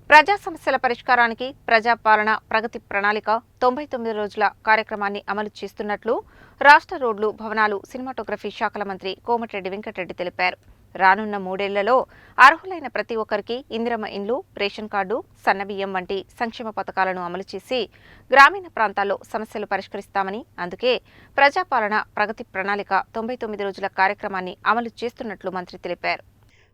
ప్రజా సమస్యల పరిష్కారానికి ప్రజాపాలన ప్రగతి ప్రణాళిక 99 రోజుల కార్యక్రమాన్ని అమలు చేస్తున్నట్లు రాష్ట్ర రోడ్లు, భవనాలు, సినిమాటోగ్రఫీ శాఖల మంత్రి కోమటిరెడ్డి వెంకటరెడ్డి తెలిపారు. రానున్న 3 ఏళ్లలో అర్హులైన ప్రతి ఒక్కరికి ఇందిరమ్మ ఇండ్లు, రేషన్ కార్డు, సన్నబియ్యం వంటి సంక్షేమ పథకాలను అమలు చేసి గ్రామీణ ప్రాంతాల్లో సమస్యలు పరిష్కరిస్తామని, అందుకే ప్రజాపాలన ప్రగతి ప్రణాళిక 99 రోజుల కార్యక్రమాన్ని అమలు చేస్తున్నట్లు మంత్రి తెలిపారు.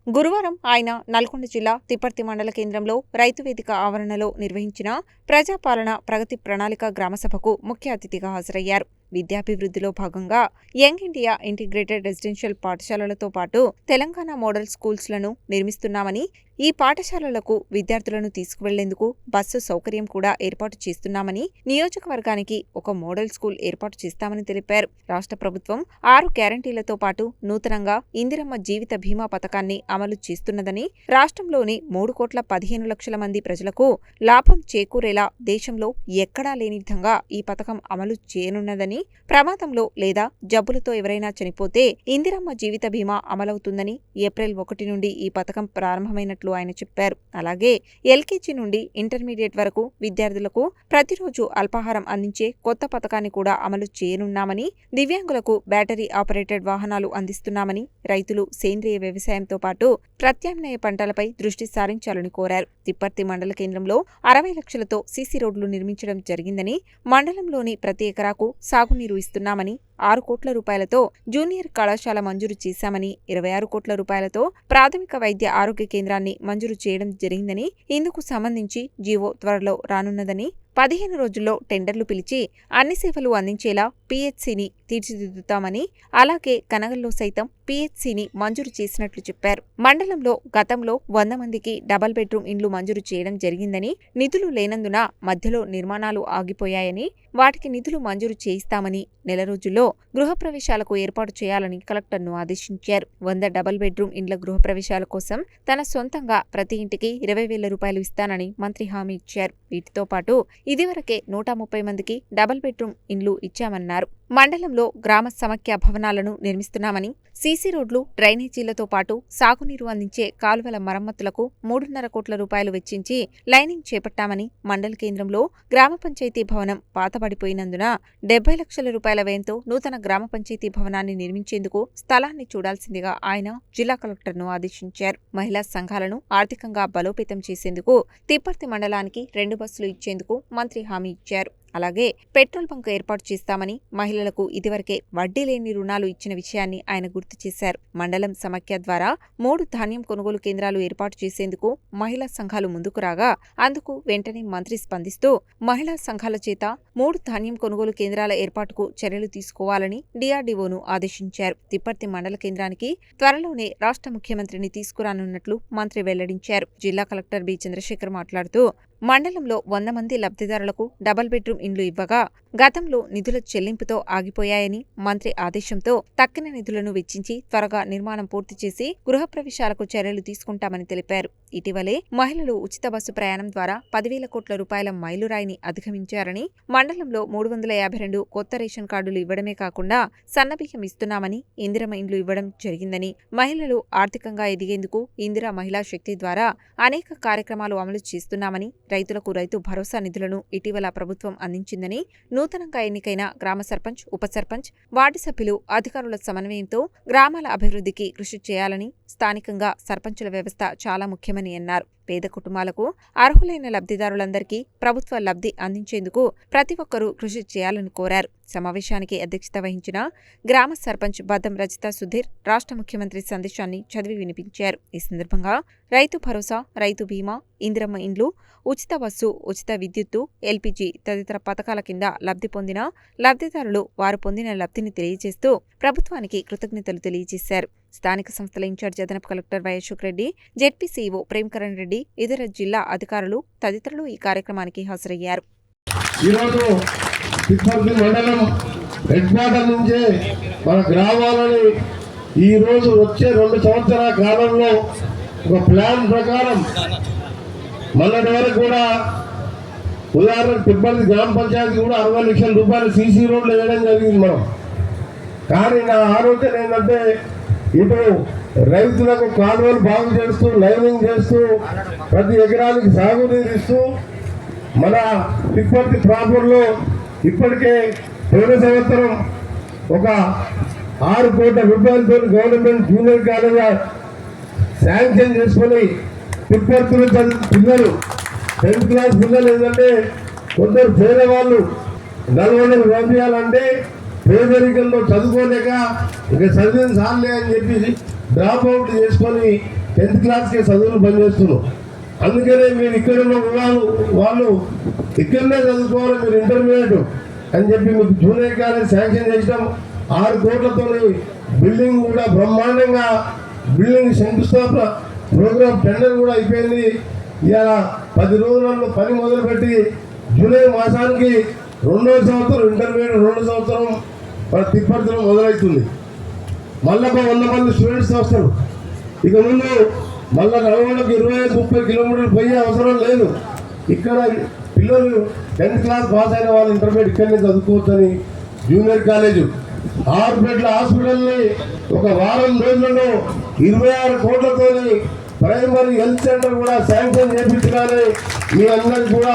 గురువారం ఆయన నల్గొండ జిల్లా తిప్పర్తి మండల కేంద్రంలో రైతు వేదిక ఆవరణలో నిర్వహించిన ప్రజాపాలన ప్రగతి ప్రణాళిక గ్రామసభకు ముఖ్య అతిథిగా హాజరయ్యారు. విద్యాభివృద్ధిలో భాగంగా యంగ్ ఇండియా ఇంటిగ్రేటెడ్ రెసిడెన్షియల్ పాఠశాలలతో పాటు తెలంగాణ మోడల్ స్కూల్స్లను నిర్మిస్తున్నామని, ఈ పాఠశాలలకు విద్యార్థులను తీసుకువెళ్లేందుకు బస్సు సౌకర్యం కూడా ఏర్పాటు చేస్తున్నామని, నియోజకవర్గానికి ఒక మోడల్ స్కూల్ ఏర్పాటు చేస్తామని తెలిపారు. రాష్ట్ర ప్రభుత్వం 6 గ్యారంటీలతో పాటు నూతనంగా ఇందిరమ్మ జీవిత బీమా పథకాన్ని అమలు చేస్తున్నదని, రాష్ట్రంలోని 3,15,00,000 మంది ప్రజలకు లాభం చేకూరేలా దేశంలో ఎక్కడా లేని విధంగా ఈ పథకం అమలు చేయనున్నదని, ప్రమాదంలో లేదా జబ్బులతో ఎవరైనా చనిపోతే ఇందిరమ్మ జీవిత బీమా అమలవుతుందని, ఏప్రిల్ 1 నుండి ఈ పథకం ప్రారంభమైనట్లు ఆయన చెప్పారు. అలాగే ఎల్కేజీ నుండి ఇంటర్మీడియట్ వరకు విద్యార్థులకు ప్రతిరోజు అల్పాహారం అందించే కొత్త పథకాన్ని కూడా అమలు చేయనున్నామని, దివ్యాంగులకు బ్యాటరీ ఆపరేటెడ్ వాహనాలు అందిస్తున్నామని, రైతులు సేంద్రియ వ్యవసాయంతో పాటు ప్రత్యామ్నాయ పంటలపై దృష్టి సారించాలని కోరారు. తిప్పర్తి మండల కేంద్రంలో 60 లక్షలతో సీసీ రోడ్లు నిర్మించడం జరిగిందని, మండలంలోని ప్రతి ఎకరాకు సాగునీరు ఇస్తున్నామని, 6 కోట్ల రూపాయలతో జూనియర్ కళాశాల మంజూరు చేశామని, 26 కోట్ల రూపాయలతో ప్రాథమిక వైద్య ఆరోగ్య కేంద్రాన్ని మంజూరు చేయడం జరిగిందని, ఇందుకు సంబంధించి జీవో త్వరలో రానున్నదని, 15 రోజుల్లో టెండర్లు పిలిచి అన్ని సేవలు అందించేలా పీహెచ్సీని తీర్చిదిద్దుతామని, అలాగే కనగల్లో సైతం పీహెచ్సీని మంజూరు చేసినట్లు చెప్పారు. మండలంలో గతంలో 100 మందికి డబుల్ బెడ్రూమ్ ఇండ్లు మంజూరు చేయడం జరిగిందని, నిధులు లేనందున మధ్యలో నిర్మాణాలు ఆగిపోయాయని, వాటికి నిధులు మంజూరు చేయిస్తామని, నెల రోజుల్లో గృహప్రవేశాలకు ఏర్పాటు చేయాలని కలెక్టర్ను ఆదేశించారు. 100 డబుల్ బెడ్రూమ్ ఇండ్ల గృహప్రవేశాల కోసం తన సొంతంగా ప్రతి ఇంటికి 20,000 రూపాయలు ఇస్తానని మంత్రి హామీ ఇచ్చారు. వీటితో పాటు ఇదివరకే 130 మందికి డబుల్ బెడ్రూమ్ ఇండ్లు ఇచ్చామన్నారు. మండలంలో గ్రామ సమాఖ్య భవనాలను నిర్మిస్తున్నామని, సీసీ రోడ్లు, డ్రైనేజీలతో పాటు సాగునీరు అందించే కాలువల మరమ్మతులకు 3.5 కోట్ల రూపాయలు వెచ్చించి లైనింగ్ చేపట్టామని, మండల కేంద్రంలో గ్రామ పంచాయతీ భవనం పాతబడిపోయినందున 70 లక్షల రూపాయల వ్యయంతో నూతన గ్రామ పంచాయతీ భవనాన్ని నిర్మించేందుకు స్థలాన్ని చూడాల్సిందిగా ఆయన జిల్లా కలెక్టర్ను ఆదేశించారు. మహిళా సంఘాలను ఆర్థికంగా బలోపేతం చేసేందుకు తిప్పర్తి మండలానికి 2 బస్సులు ఇచ్చేందుకు మంత్రి హామీ ఇచ్చారు. అలాగే పెట్రోల్ బంక్ ఏర్పాటు చేస్తామని, మహిళలకు ఇదివరకే వడ్డీ లేని రుణాలు ఇచ్చిన విషయాన్ని ఆయన గుర్తు చేశారు. మండలం సమాఖ్య ద్వారా 3 ధాన్యం కొనుగోలు కేంద్రాలు ఏర్పాటు చేసేందుకు మహిళా సంఘాలు ముందుకు రాగా, అందుకు వెంటనే మంత్రి స్పందిస్తూ మహిళా సంఘాల చేత 3 ధాన్యం కొనుగోలు కేంద్రాల ఏర్పాటుకు చర్యలు తీసుకోవాలని డీఆర్డీఓను ఆదేశించారు. తిప్పర్తి మండల కేంద్రానికి త్వరలోనే రాష్ట్ర ముఖ్యమంత్రిని తీసుకురానున్నట్లు మంత్రి వెల్లడించారు. జిల్లా కలెక్టర్ బి చంద్రశేఖర్ మాట్లాడుతూ, మండలంలో 100 మంది లబ్ధిదారులకు డబుల్ బెడ్రూమ్ ఇండ్లు ఇవ్వగా గతంలో నిధుల చెల్లింపుతో ఆగిపోయాయని, మంత్రి ఆదేశంతో తక్కిన నిధులను వెచ్చించి త్వరగా నిర్మాణం పూర్తి చేసి గృహప్రవేశాలకు చర్యలు తీసుకుంటామని తెలిపారు. ఇటీవలే మహిళలు ఉచిత బస్సు ప్రయాణం ద్వారా 10,000 కోట్ల రూపాయల మైలురాయిని అధిగమించారని, మండలంలో 352 కొత్త రేషన్ కార్డులు ఇవ్వడమే కాకుండా సన్నబియ్యం ఇస్తున్నామని, ఇందిరమ్మ ఇండ్లు ఇవ్వడం జరిగిందని, మహిళలు ఆర్థికంగా ఎదిగేందుకు ఇందిరా మహిళా శక్తి ద్వారా అనేక కార్యక్రమాలు అమలు చేస్తున్నామని, రైతులకు రైతు భరోసా నిధులను ఇటీవల ప్రభుత్వం అందించిందని, నూతనంగా ఎన్నికైన గ్రామ సర్పంచ్, ఉప సర్పంచ్, వార్డు సభ్యులు అధికారుల సమన్వయంతో గ్రామాల అభివృద్ధికి కృషి చేయాలని, స్థానికంగా సర్పంచుల వ్యవస్థ చాలా ముఖ్యమని అన్నారు. పేద కుటుంబాలకు అర్హులైన లబ్ధిదారులందరికీ ప్రభుత్వ లబ్ధి అందించేందుకు ప్రతి ఒక్కరూ కృషి చేయాలని కోరారు. సమావేశానికి అధ్యక్షత వహించిన గ్రామ సర్పంచ్ బద్దం రజిత సుధీర్ రాష్ట్ర ముఖ్యమంత్రి సందేశాన్ని చదివి వినిపించారు. ఈ సందర్భంగా రైతు భరోసా, రైతు బీమా, ఇందిరమ్మ ఇండ్లు, ఉచిత బస్సు, ఉచిత విద్యుత్తు, ఎల్పీజీ తదితర పథకాల కింద లబ్ధి పొందిన లబ్ధిదారులు వారు పొందిన లబ్ధిని తెలియజేస్తూ ప్రభుత్వానికి కృతజ్ఞతలు తెలియజేశారు. స్థానిక సంస్థల ఇన్ఛార్జ్ అదనపు collector Y Ashok Reddy, ZP CEO Premakaran Reddy, ఇతర జిల్లా అధికారులు తదితరులు ఈ కార్యక్రమానికి హాజరయ్యారు. మన గ్రామాలని ఈ రోజు వచ్చే 2 సంవత్సరాల కాలంలో ఒక ప్లాన్ ప్రకారం మొన్నటి వరకు కూడా ఉదాహరణ తిప్పర్తి గ్రామ పంచాయతీ కూడా 60 లక్షల రూపాయలు సీసీ రోడ్లు వేయడం జరిగింది మనం. కానీ నా ఆలోచన ఏంటంటే ఇటు రైతులకు కాలువలు బాగు చేస్తూ లైనింగ్ చేస్తూ ప్రతి ఎకరానికి సాగునీరు ఇస్తూ మన తిప్పర్తి ప్రాపర్లో ఇప్పటికే పోయిన సంవత్సరం ఒక 6 కోట్ల రూపాయలతో గవర్నమెంట్ జూనియర్ కాలేజ్ శాంక్షన్ చేసుకొని తిప్పర్తిలో పిల్లలు 10th క్లాస్ పిల్లలు ఏంటంటే కొందరు పేదవాళ్ళు నల్గొండకు పంపించాలంటే పేదరికంలో చదువుకోలేక ఇక చదివిన సార్లే అని చెప్పి డ్రాప్ అవుట్ చేసుకొని 10th క్లాస్కే చదువులు బంద్ చేస్తున్నారు. అందుకనే మీరు ఇక్కడ ఉన్న వాళ్ళు ఇక్కడనే చదువుకోవాలి, మీరు ఇంటర్మీడియట్ అని చెప్పి మీకు జూనియర్ కాలేజ్ శాంక్షన్ చేసినాం. 6 కోట్లతో బిల్డింగ్ కూడా బ్రహ్మాండంగా బిల్డింగ్ శంకుస్థాపన ప్రోగ్రామ్ టెండర్ కూడా అయిపోయింది. ఇవాళ 10 రోజులలో పని మొదలుపెట్టి జూలై మాసానికి 2వ సంవత్సరం ఇంటర్మీడియట్ 2వ సంవత్సరం మన తిప్పర్తిలో మొదలవుతుంది. మళ్ళీ 100 మంది స్టూడెంట్స్ వస్తారు. ఇక ముందు మళ్ళీ నల్గొండకు 25-30 కిలోమీటర్లు పోయే అవసరం లేదు. ఇక్కడ పిల్లలు 10th క్లాస్ పాస్ అయిన వాళ్ళు ఇంటర్మీడియట్ ఇక్కడనే చదువుకోవచ్చని జూనియర్ కాలేజు 6 బెడ్ల హాస్పిటల్ని ఒక వారం రోజులలో 26 కోట్లతో ప్రైమరీ హెల్త్ సెంటర్ కూడా శాంక్షన్ చేయించాలని మీ అందరికీ కూడా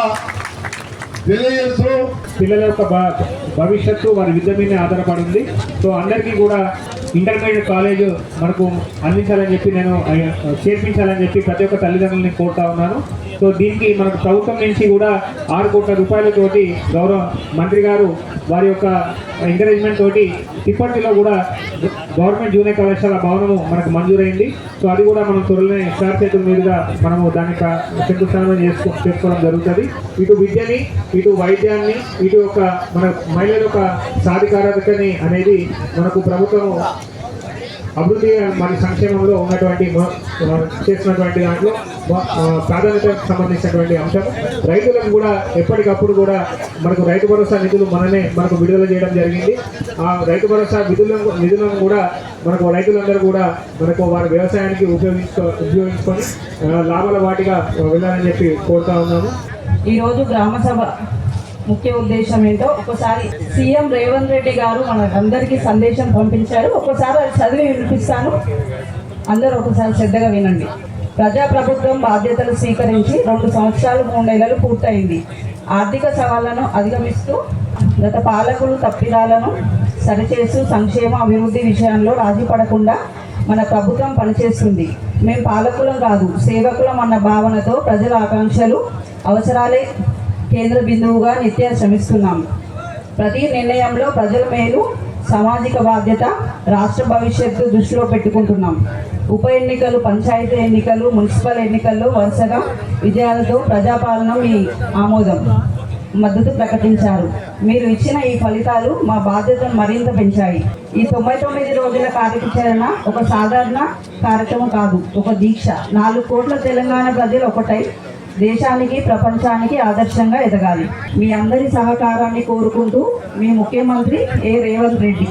తెలియజేస్తూ పిల్లల యొక్క భవిష్యత్తు వారి విద్య మీద ఆధారపడి ఉంది. సో అందరికీ కూడా ఇంటర్మీడియట్ కాలేజ్ మనకు అందించాలని చెప్పి నేను చేర్పించాలని చెప్పి ప్రతి ఒక్క తల్లిదండ్రులని కోరుతా ఉన్నాను. సో దీనికి మనకు ప్రభుత్వం నుంచి కూడా 6 కోట్ల రూపాయలతోటి గౌరవ మంత్రి గారు వారి యొక్క ఎంకరేజ్మెంట్ తోటి తిప్పర్తిలో కూడా గవర్నమెంట్ జూనియర్ కళాశాల భవనము మనకు మంజూరైంది. సో అది కూడా మనం త్వరలోనే సార్ చేతుల మీదుగా మనము దానికి శంకుస్థాపన చేసుకోవడం జరుగుతుంది. ఇటు విద్యని, ఇటు వైద్యాన్ని, ఇటు ఒక మన మహిళల యొక్క సాధికారతని అనేది మనకు ప్రభుత్వము అభివృద్ధి మరియు సంక్షేమంలో ఉన్నటువంటి చేసినటువంటి దాంట్లో ప్రాధాన్యతకు సంబంధించినటువంటి అంశం. రైతులకు కూడా ఎప్పటికప్పుడు కూడా మనకు రైతు భరోసా నిధులు మనకు విడుదల చేయడం జరిగింది. ఆ రైతు భరోసా నిధులను కూడా మనకు రైతులందరూ కూడా మనకు వారి వ్యవసాయానికి ఉపయోగించుకొని లాభాల వాటిగా వెళ్ళాలని చెప్పి కోరుతా ఉన్నాము. ఈరోజు గ్రామ సభ ముఖ్య ఉద్దేశం ఏంటో ఒకసారి సీఎం రేవంత్ రెడ్డి గారు మనకందరికీ సందేశం పంపించారు. ఒకసారి అది చదివి వినిపిస్తాను, అందరూ ఒకసారి శ్రద్ధగా వినండి. ప్రజాప్రభుత్వం బాధ్యతలు స్వీకరించి 2 సంవత్సరాలు 3 నెలలు పూర్తయింది. ఆర్థిక సవాళ్లను అధిగమిస్తూ గత పాలకులు తప్పిదాలను సరిచేస్తూ సంక్షేమ అభివృద్ధి విషయంలో రాజీ పడకుండా మన ప్రభుత్వం పనిచేస్తుంది. మేము పాలకులం కాదు, సేవకులం అన్న భావనతో ప్రజల ఆకాంక్షలు అవసరాలే కేంద్ర బిందువుగా నిత్యం శ్రమిస్తున్నాం. ప్రతి నిర్ణయంలో ప్రజల మేలు, సామాజిక బాధ్యత, రాష్ట్ర భవిష్యత్తు దృష్టిలో పెట్టుకుంటున్నాం. ఉప ఎన్నికలు, పంచాయతీ ఎన్నికలు, మున్సిపల్ ఎన్నికల్లో వరుసగా విజయాలతో ప్రజాపాలన మీ ఆమోదం మద్దతు ప్రకటించారు. మీరు ఇచ్చిన ఈ ఫలితాలు మా బాధ్యతను మరింత పెంచాయి. ఈ 99 రోజుల కార్యాచరణ ఒక సాధారణ కార్యక్రమం కాదు, ఒక దీక్ష. 4 కోట్ల తెలంగాణ ప్రజలు ఒకటై దేశానికి, ప్రపంచానికి ఆదర్శంగా ఎదగాలి. మీ అందరి సహకారాన్ని కోరుకుంటూ మీ ముఖ్యమంత్రి రేవంత్ రెడ్డి.